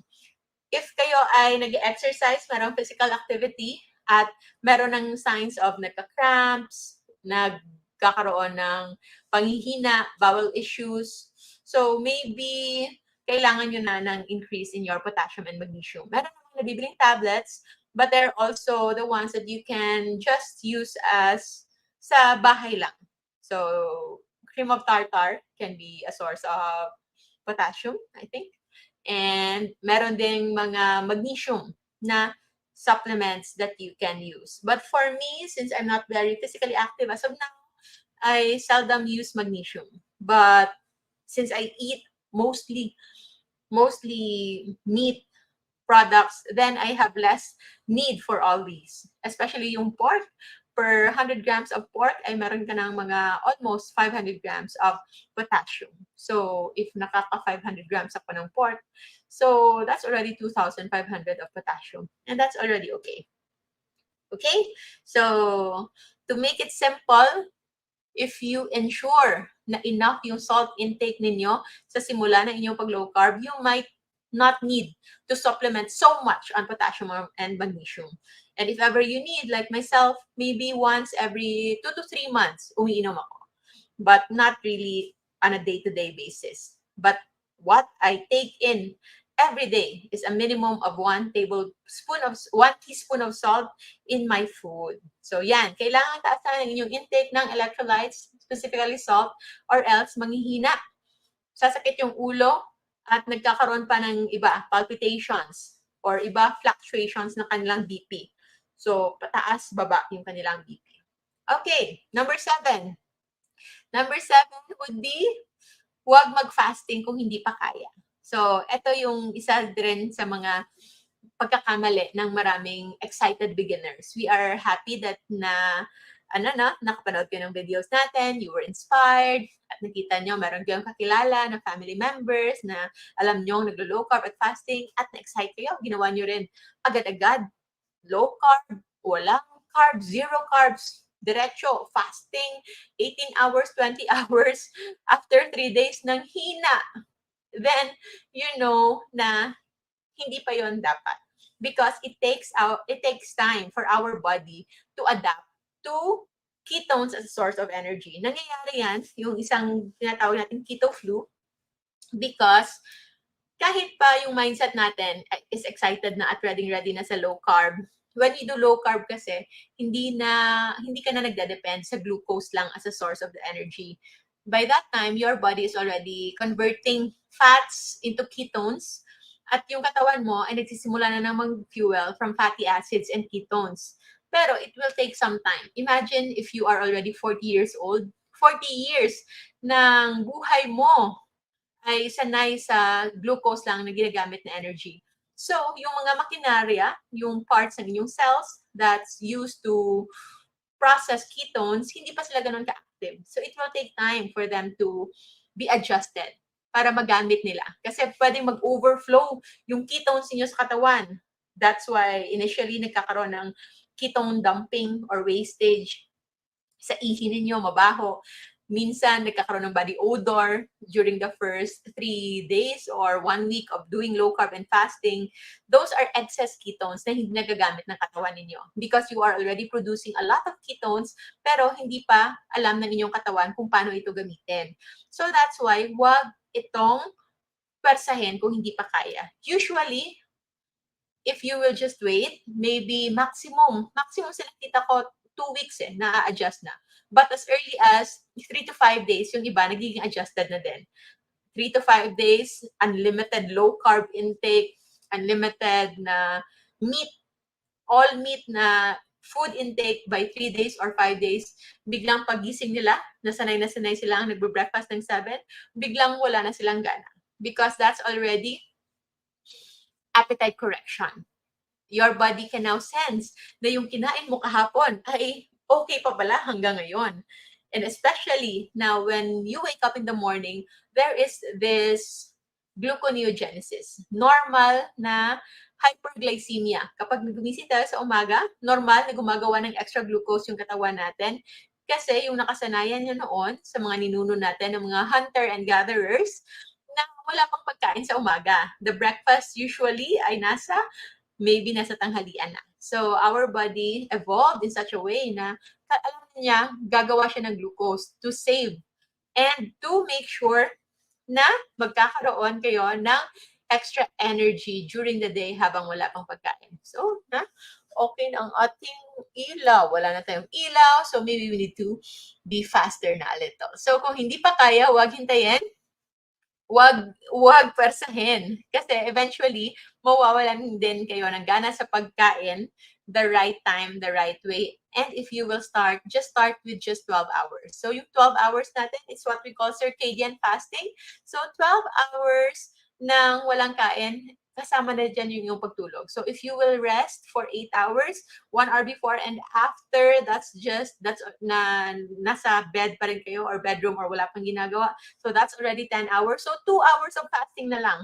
If kayo ay nag-exercise, merong physical activity, at meron ng signs of nagka-cramps, nagkakaroon ng panghihina, bowel issues, so maybe kailangan nyo na ng increase in your potassium and magnesium. Meron naman nabibiling tablets, but there are also the ones that you can just use as sa bahay lang. So, cream of tartar can be a source of potassium, I think. And meron ding mga magnesium na supplements that you can use. But for me, since I'm not very physically active as of now, I seldom use magnesium. But since I eat mostly meat products, then I have less need for all these. Especially yung pork. Per 100 grams of pork, ay meron ka ng mga almost 500 grams of potassium. So, if nakaka 500 grams ako ng pork, so that's already 2,500 of potassium. And that's already okay. Okay? So, to make it simple, if you ensure na enough yung salt intake ninyo sa simula ng inyong pag-low carb, you might not need to supplement so much on potassium and magnesium. And if ever you need, like myself, maybe once every 2 to 3 months, umiinom ako. But not really on a day-to-day basis. But what I take in every day is a minimum of 1 teaspoon of salt in my food. So yan, kailangan taasan ang inyong intake ng electrolytes, specifically salt, or else manghihina. Sasakit yung ulo at nagkakaroon pa ng iba, palpitations, or iba fluctuations ng kanilang BP. So, pataas, baba yung kanilang BP. Okay, number 7. Number 7 would be, huwag mag-fasting kung hindi pa kaya. So, ito yung isa din sa mga pagkakamali ng maraming excited beginners. We are happy that nakapanood kayo ng videos natin, you were inspired, at nakita nyo, meron kayong kakilala na family members na alam nyo naglo-low carb at fasting, at na-excite kayo, ginawa nyo rin agad-agad, low carb, walang carb, zero carbs, diretso, fasting, 18 hours, 20 hours, after 3 days ng hina. Then, you know na hindi pa yon dapat. Because it takes time for our body to adapt to ketones as a source of energy. Nangyayari yan, yung isang tinatawag natin keto flu, because kahit pa yung mindset natin is excited na at ready na sa low carb, when you do low carb kasi, hindi ka na nagdadepend sa glucose lang as a source of the energy. By that time, your body is already converting fats into ketones, at yung katawan mo ay nagsisimula na namang fuel from fatty acids and ketones. Pero it will take some time. Imagine if you are already 40 years old, 40 years ng buhay mo ay sanay sa glucose lang na ginagamit na energy. So, yung mga makinarya, yung parts ng inyong cells that's used to process ketones, hindi pa sila ganun ka-active. So, it will take time for them to be adjusted para magamit nila. Kasi pwedeng mag-overflow yung ketones niyo sa katawan. That's why initially nagkakaroon ng ketone dumping or wastage sa ihi ninyo, mabaho. Minsan, nagkakaroon ng body odor during the first 3 days or 1 week of doing low carb and fasting. Those are excess ketones na hindi nagagamit ng katawan ninyo because you are already producing a lot of ketones pero hindi pa alam ng inyong katawan kung paano ito gamitin. So that's why, wag itong persahin kung hindi pa kaya. Usually, if you will just wait, maybe maximum sila kita ko 2 weeks na-adjust na. But as early as 3 to 5 days, yung iba nagiging adjusted na din. 3 to 5 days, unlimited low carb intake, unlimited na meat, all meat na food intake by 3 days or 5 days. Biglang pagising nila, na sanay silang nagbe-breakfast ng 7, biglang wala na silang gana. Because that's already appetite correction. Your body can now sense na yung kinain mo kahapon ay okay pa pala hanggang ngayon. And especially now when you wake up in the morning, there is this gluconeogenesis. Normal na hyperglycemia. Kapag gumising tayo sa umaga, normal na gumagawa ng extra glucose yung katawan natin. Kasi yung nakasanayan niya noon sa mga ninuno natin, ng mga hunter and gatherers, na wala pang pagkain sa umaga. The breakfast usually ay nasa tanghalian na. So, our body evolved in such a way na alam niya, gagawa siya ng glucose to save and to make sure na magkakaroon kayo ng extra energy during the day habang wala pang pagkain. So, okay na ang ating ilaw. Wala na tayong ilaw, so maybe we need to be faster na a little. So, kung hindi pa kaya, huwag hintayin. Huwag persahin. Kasi eventually, mawawalan din kayo ng gana sa pagkain the right time, the right way. And if you will just start with just 12 hours. So yung 12 hours natin, it's what we call circadian fasting. So 12 hours ng walang kain, kasama na dyan yung pagtulog. So if you will rest for 8 hours, 1 hour before and after, that's nasa bed pa rin kayo or bedroom or wala pang ginagawa. So that's already 10 hours. So 2 hours of fasting na lang.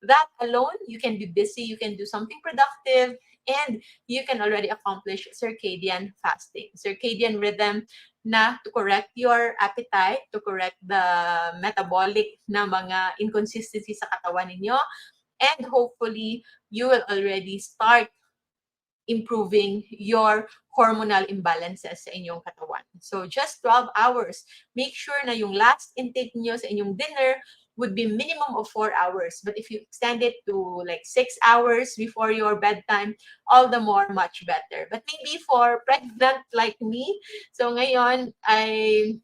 That alone, you can be busy, you can do something productive, and you can already accomplish circadian fasting. Circadian rhythm na to correct your appetite, to correct the metabolic na mga inconsistencies sa katawan ninyo, and hopefully, you will already start improving your hormonal imbalances sa inyong katawan. So just 12 hours. Make sure na yung last intake niyo sa inyong dinner would be minimum of 4 hours. But if you extend it to like 6 hours before your bedtime, all the more much better. But maybe for pregnant like me, so ngayon I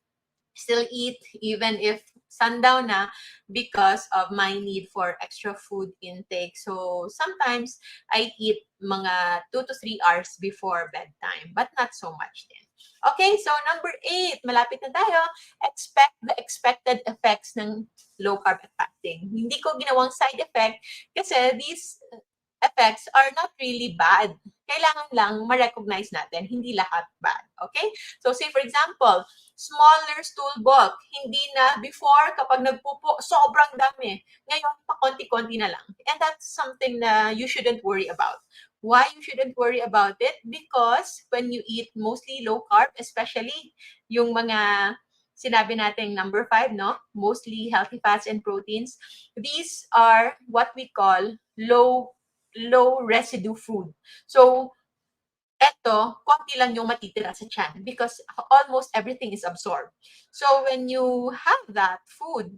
still eat even if sundown na because of my need for extra food intake. So sometimes I eat mga 2 to 3 hours before bedtime, but not so much din. Okay, so number 8, malapit na tayo. Expect the expected effects ng low carb fasting. Hindi ko ginawang side effect kasi these effects are not really bad. Kailangan lang ma-recognize natin, hindi lahat bad. Okay? So say for example, smaller stool bulk. Hindi na before kapag nagpupo, sobrang dami. Ngayon, pakonti-konti na lang. And that's something na you shouldn't worry about. Why you shouldn't worry about it? Because when you eat mostly low carb, especially yung mga sinabi natin number 5, no? Mostly healthy fats and proteins. These are what we call low residue food. So, eto, konti lang yung matitira sa tiyan because almost everything is absorbed. So, when you have that food,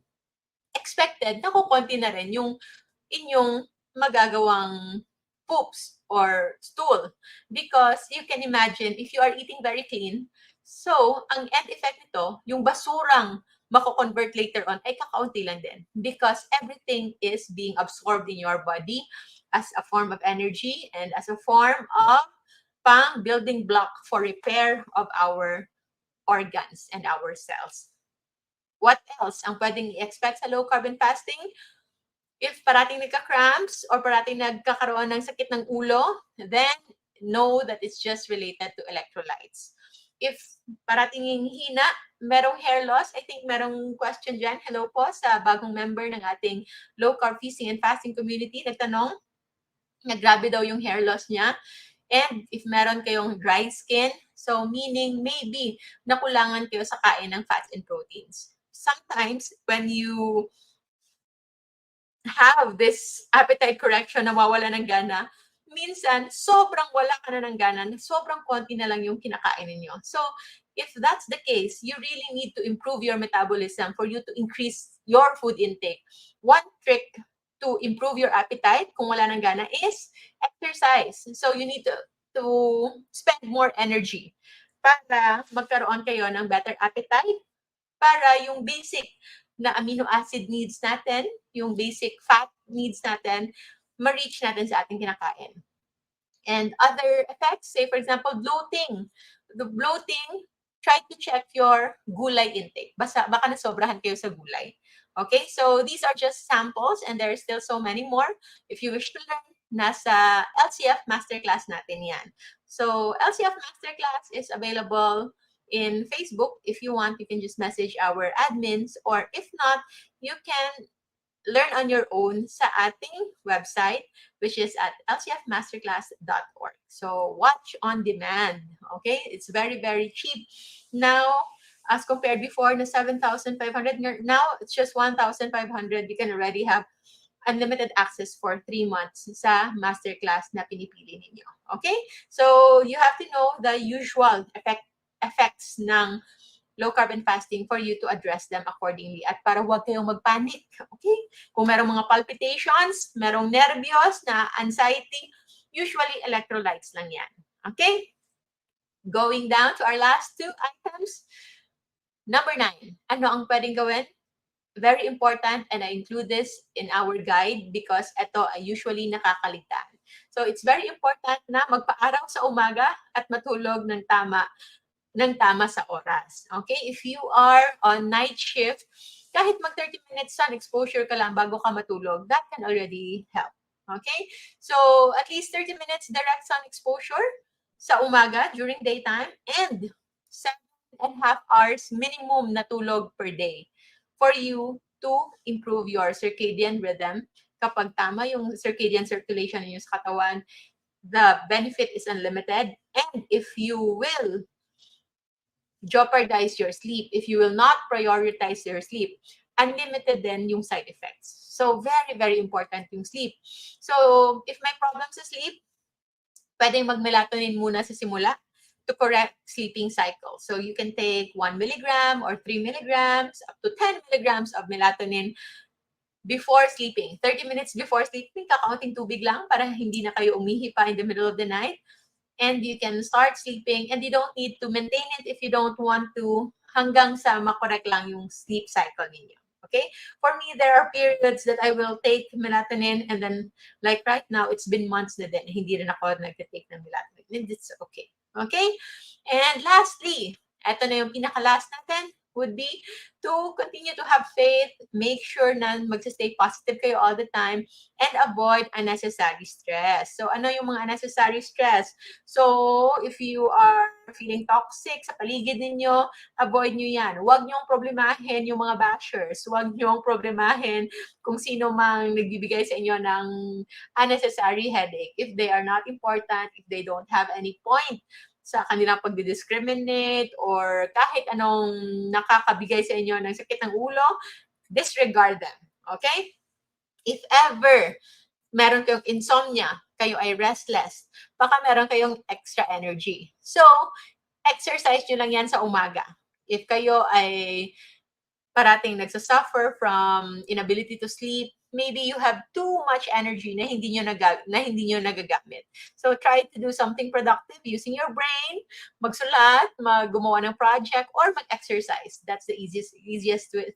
expected, nakukonti na rin yung inyong magagawang poops or stool. Because you can imagine, if you are eating very clean, so, ang end effect nito, yung basurang mako-convert later on ay kakaunti lang din. Because everything is being absorbed in your body as a form of energy and as a form of pang-building block for repair of our organs and our cells. What else ang pwedeng i-expect sa low carb fasting? If parating nagka-cramps or parating nagkakaroon ng sakit ng ulo, then know that it's just related to electrolytes. If parating hina, merong hair loss, I think merong question dyan. Hello po sa bagong member ng ating low carb feasting and fasting community. Nagtanong, grabe daw yung hair loss niya. And if meron kayong dry skin, so meaning maybe nakulangan kayo sa kain ng fats and proteins. Sometimes when you have this appetite correction na mawala ng gana, minsan sobrang wala ka na ng gana, sobrang konti na lang yung kinakain ninyo. So if that's the case, you really need to improve your metabolism for you to increase your food intake. One trick to improve your appetite kung wala ng gana is exercise. So you need to spend more energy para magkaroon kayo ng better appetite, para yung basic na amino acid needs natin, yung basic fat needs natin, ma-reach natin sa ating kinakain. And other effects, say for example, bloating. The bloating, try to check your gulay intake. Baka nasobrahan kayo sa gulay. Okay, so these are just samples and there are still so many more. If you wish to learn, nasa LCF Masterclass natin yan. So LCF Masterclass is available in Facebook. If you want, you can just message our admins, or if not, you can learn on your own sa ating website, which is at lcfmasterclass.org. So watch on demand. Okay, it's very, very cheap now as compared before na 7,500. Now it's just 1,500. You can already have unlimited access for 3 months sa masterclass na pinipili ninyo. Okay? So you have to know the usual effects ng low carb fasting for you to address them accordingly at para huwag kayong magpanic. Okay? Kung merong mga palpitations, merong nervyos na anxiety, usually electrolytes lang yan. Okay? Going down to our last 2 items. Number 9, ano ang pwedeng gawin? Very important, and I include this in our guide because ito ay usually nakakalitan. So it's very important na magpa-araw sa umaga at matulog ng tama sa oras. Okay? If you are on night shift, kahit mag 30 minutes sun exposure ka lang bago ka matulog, that can already help. Okay? So at least 30 minutes direct sun exposure sa umaga during daytime and 7.5 hours minimum na tulog per day for you to improve your circadian rhythm. Kapag tama yung circadian circulation ninyo sa katawan, the benefit is unlimited. And if you will jeopardize your sleep, if you will not prioritize your sleep, unlimited din yung side effects. So very, very important yung sleep. So if may problems sa sleep, pwedeng mag-melatonin muna sa simula to correct sleeping cycle. So you can take 1 milligram or 3 milligrams up to 10 milligrams of melatonin before sleeping. 30 minutes before sleeping, kakaunting tubig lang para hindi na kayo umihi pa in the middle of the night. And you can start sleeping, and you don't need to maintain it if you don't want to, hanggang sa makorek lang yung sleep cycle ninyo. Okay? For me, there are periods that I will take melatonin, and then like right now, it's been months na din, hindi rin ako nag-take ng melatonin. And it's okay. Okay? And lastly, eto na yung pinaka-last natin, would be to continue to have faith, make sure na mag-stay positive kayo all the time, and avoid unnecessary stress. So, ano yung mga unnecessary stress? So, if you are feeling toxic sa paligid ninyo, avoid nyo yan. Huwag nyong problemahin yung mga bashers. Huwag nyong problemahin kung sino mang nagbibigay sa inyo ng unnecessary headache. If they are not important, if they don't have any point sa kanilang pagdi-discriminate or kahit anong nakakabigay sa inyo ng sakit ng ulo, disregard them. Okay? If ever meron kayong insomnia, kayo ay restless, baka meron kayong extra energy. So, exercise nyo lang yan sa umaga. If kayo ay parating nagsasuffer from inability to sleep, maybe you have too much energy na hindi nyo nagagamit. So try to do something productive using your brain, magsulat, gumawa ng project, or mag-exercise. That's the easiest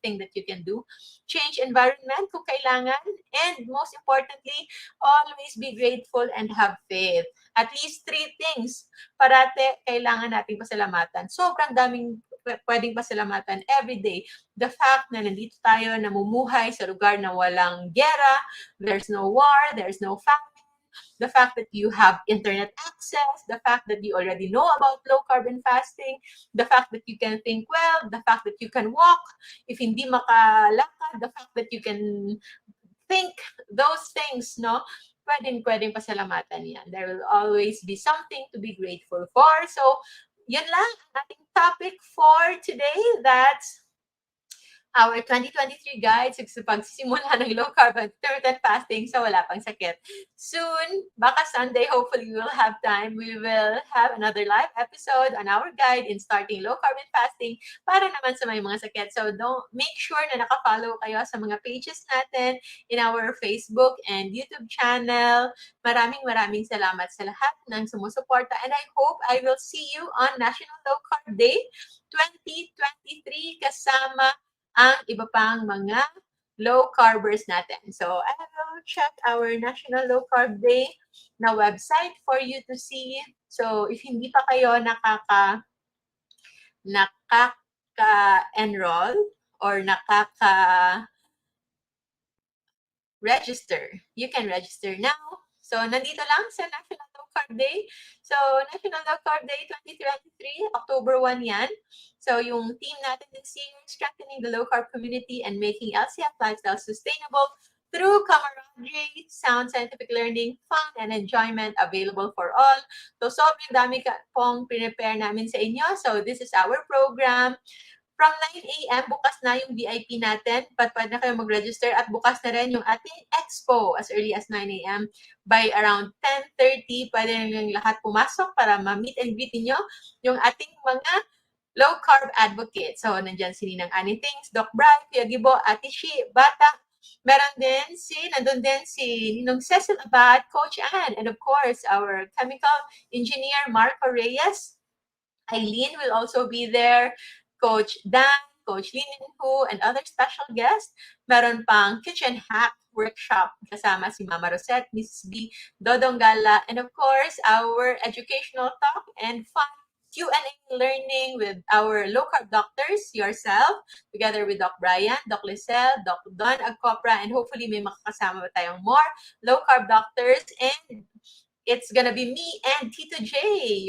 thing that you can do. Change environment kung kailangan, and most importantly, always be grateful and have faith. At least 3 things parate kailangan nating pasalamatan. Sobrang daming pwedeng pasalamatan every day. The fact na nandito tayo, namumuhay sa lugar na walang gera, there's no war, there's no famine, the fact that you have internet access, the fact that you already know about low carb and fasting, the fact that you can think well, the fact that you can walk, if hindi makalakad, the fact that you can think those things, no? Pwedeng pasalamatan yan. There will always be something to be grateful for. So, yun lang ang ating topic for today. That's our 2023 guide sa pagsisimula ng low carb and intermittent fasting sa wala pang sakit. Soon, baka Sunday, hopefully we will have time. We will have another live episode on our guide in starting low carb and fasting para naman sa may mga sakit. So don't make sure na nakafollow kayo sa mga pages natin in our Facebook and YouTube channel. Maraming salamat sa lahat ng sumusuporta, and I hope I will see you on National Low Carb Day 2023 kasama ang iba pang mga low carbers natin. So, I will check our National Low Carb Day na website for you to see. So, if hindi pa kayo nakaka-enroll or register, you can register now. So, nandito lang sa National Low Carb Day. So, National Low Carb Day 2023, October 1 yan. So, yung team natin this year, strengthening the low carb community and making LCF lifestyle sustainable through camaraderie, sound scientific learning, fun, and enjoyment available for all. So, sobrang dami pong prepare namin sa inyo. So, this is our program. From 9 a.m., bukas na yung VIP natin. Pwede na kayo mag-register at bukas na rin yung ating expo as early as 9 a.m. By around 10:30, pwede na yung lahat pumasok para ma-meet and greet niyo yung ating mga low-carb advocates. So, nandyan si Ninang Annie Things, Doc Bri, Kuya Gibo, Ate Shi, Bata. Nandun din si Ninong Cecil Abad, Coach Ann, and of course, our chemical engineer, Marco Reyes. Eileen will also be there. Coach Dan, Coach Linin Hu, and other special guests. Meron pang kitchen hack workshop kasama si Mama Rosette, Mrs. B, Dodong Gala, and of course, our educational talk and fun Q&A learning with our low-carb doctors, yourself, together with Doc Brian, Doc Lisel, Doc Don Agcopra, and hopefully may makakasama pa tayong more low-carb doctors. And it's gonna be me and Tito J,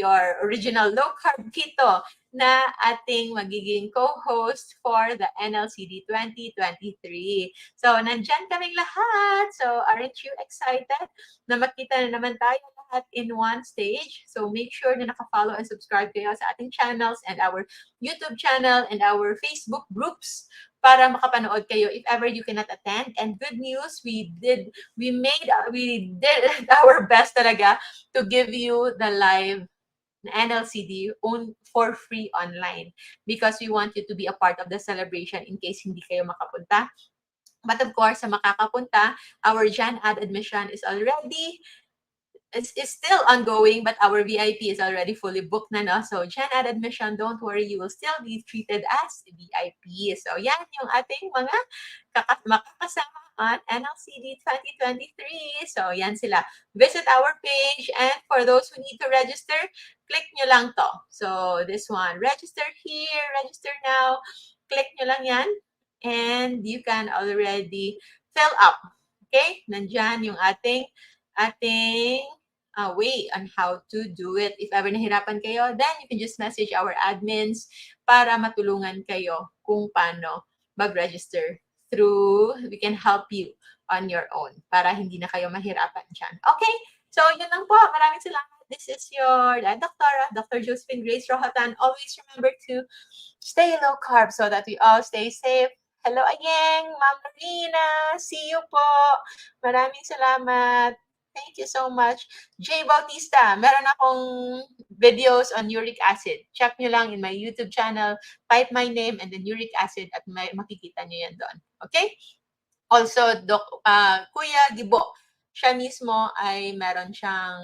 your original low-carb Tito, na ating magiging co-host for the NLCD 2023. So, nandyan kaming lahat. So, aren't you excited na makita na naman tayo lahat in one stage? So, make sure na nakafollow and subscribe kayo sa ating channels and our YouTube channel and our Facebook groups para makapanood kayo if ever you cannot attend. And good news, we did our best talaga to give you the live NLCD for free online because we want you to be a part of the celebration in case hindi kayo makapunta. But of course, sa makakapunta, our Jan ad admission is already it's still ongoing, but our VIP is already fully booked na, no? So, Jan ad admission, don't worry, you will still be treated as VIP. So, yan yung ating mga makakasama on NLCD 2023. So, yan sila. Visit our page, and for those who need to register, click nyo lang to. So, this one, register here, register now. Click nyo lang yan, and you can already fill up. Okay? Nandyan yung ating way on how to do it. If ever nahirapan kayo, then you can just message our admins para matulungan kayo kung paano mag-register we can help you on your own para hindi na kayo mahirapan dyan. Okay? So, yun lang po. Maraming salamat. This is your Doctora, Dr. Josephine Grace Rohatan. Always remember to stay low carb so that we all stay safe. Hello again, Ma'am Marina. See you po. Maraming salamat. Thank you so much. Jay Bautista, meron akong videos on uric acid. Check nyo lang in my YouTube channel. Type my name and then uric acid at makikita nyo yan doon. Okay? Also, Kuya Gibo, siya mismo ay meron siyang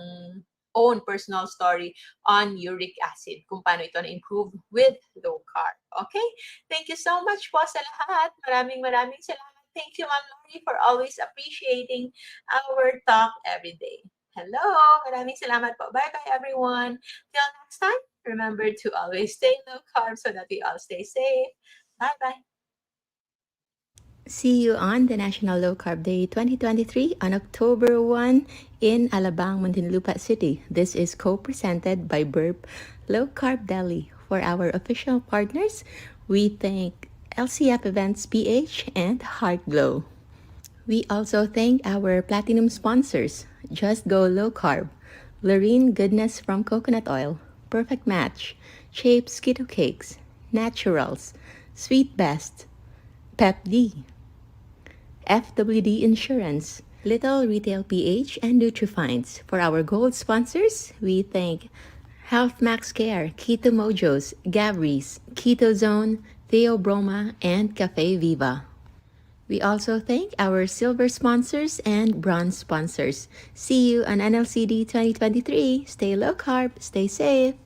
own personal story on uric acid, kung paano ito na-improve with low carb. Okay? Thank you so much po sa lahat. Maraming salamat. Thank you, Ma'am Lori, for always appreciating our talk every day. Hello! Maraming salamat po. Bye-bye, everyone. Till next time, remember to always stay low carb so that we all stay safe. Bye-bye. See you on the National Low Carb Day 2023 on October 1 in Alabang, Muntinlupa City. This is co-presented by Burp Low Carb Deli. For our official partners, we thank LCF Events PH and Heart Glow. We also thank our platinum sponsors, Just Go Low Carb, Lorene Goodness from Coconut Oil, Perfect Match, Shapes Keto Cakes, Naturals, Sweet Best, Pep D, FWD Insurance, Little Retail PH, and Nutrifinds. For our gold sponsors, we thank Health Max Care, Keto Mojos, Gabries, Keto Zone, Theobroma, and Cafe Viva. We also thank our silver sponsors and bronze sponsors. See you on NLCD 2023. Stay low carb, stay safe.